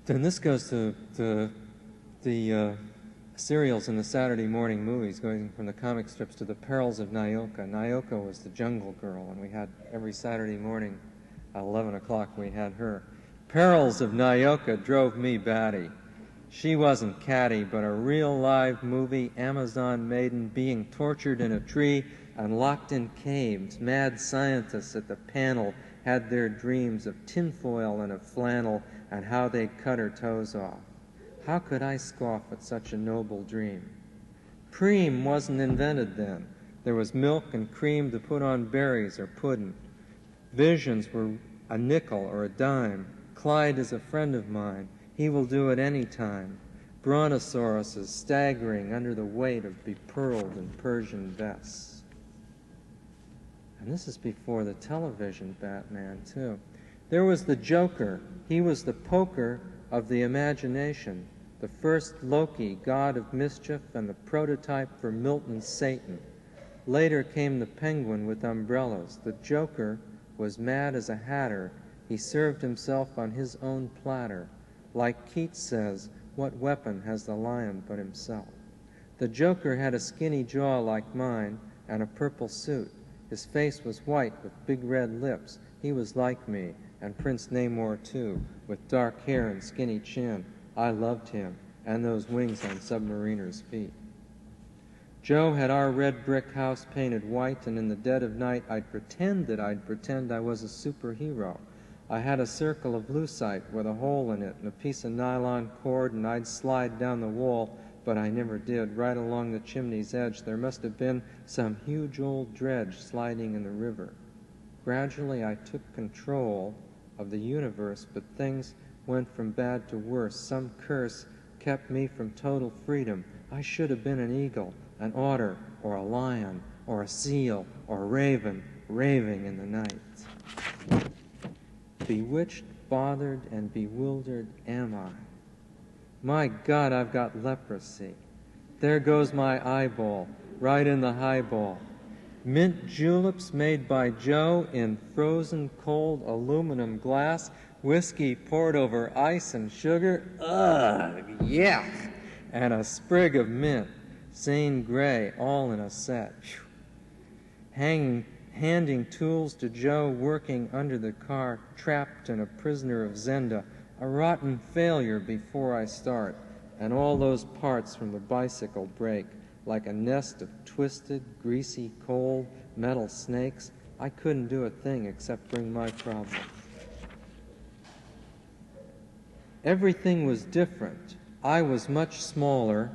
And this goes to the serials in the Saturday morning movies, going from the comic strips to the perils of Nyoka. Nyoka was the jungle girl, and we had every Saturday morning at 11 o'clock we had her. Perils of Nyoka drove me batty. She wasn't catty, but a real live movie Amazon maiden being tortured in a tree and locked in caves. Mad scientists at the panel had their dreams of tinfoil and of flannel and how they'd cut her toes off. How could I scoff at such a noble dream? Cream wasn't invented then. There was milk and cream to put on berries or pudding. Visions were a nickel or a dime. Clyde is a friend of mine. He will do it any time. Brontosauruses staggering under the weight of bepearled and Persian vests. And this is before the television Batman, too. There was the Joker. He was the poker of the imagination, the first Loki, god of mischief, and the prototype for Milton's Satan. Later came the Penguin with umbrellas. The Joker was mad as a hatter. He served himself on his own platter. Like Keats says, what weapon has the lion but himself? The Joker had a skinny jaw like mine and a purple suit. His face was white with big red lips. He was like me, and Prince Namor too, with dark hair and skinny chin. I loved him, and those wings on submariners' feet. Joe had our red brick house painted white, and in the dead of night I'd pretend I was a superhero. I had a circle of lucite with a hole in it and a piece of nylon cord, and I'd slide down the wall, but I never did. Right along the chimney's edge there must have been some huge old dredge sliding in the river. Gradually I took control of the universe, but things went from bad to worse. Some curse kept me from total freedom. I should have been an eagle, an otter, or a lion, or a seal, or a raven, raving in the night. Bewitched, bothered, and bewildered am I. My God, I've got leprosy. There goes my eyeball, right in the highball. Mint juleps made by Joe in frozen cold aluminum glass, whiskey poured over ice and sugar, ugh, yuck, and a sprig of mint, Zane Grey, all in a set. Handing tools to Joe, working under the car, trapped and a prisoner of Zenda, a rotten failure before I start, and all those parts from the bicycle break, like a nest of twisted, greasy, cold metal snakes. I couldn't do a thing except bring my problem. Everything was different. I was much smaller,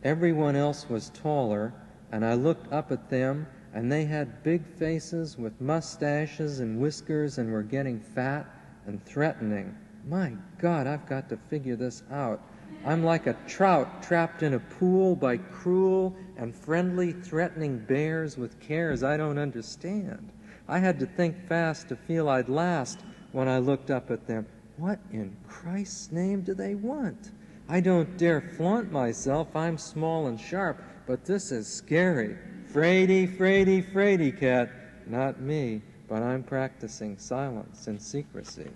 everyone else was taller, and I looked up at them, and they had big faces with mustaches and whiskers and were getting fat and threatening. My God, I've got to figure this out. I'm like a trout trapped in a pool by cruel and friendly, threatening bears with cares I don't understand. I had to think fast to feel I'd last when I looked up at them. What in Christ's name do they want? I don't dare flaunt myself. I'm small and sharp, but this is scary. Fraidy, fraidy, fraidy cat. Not me, but I'm practicing silence and secrecy.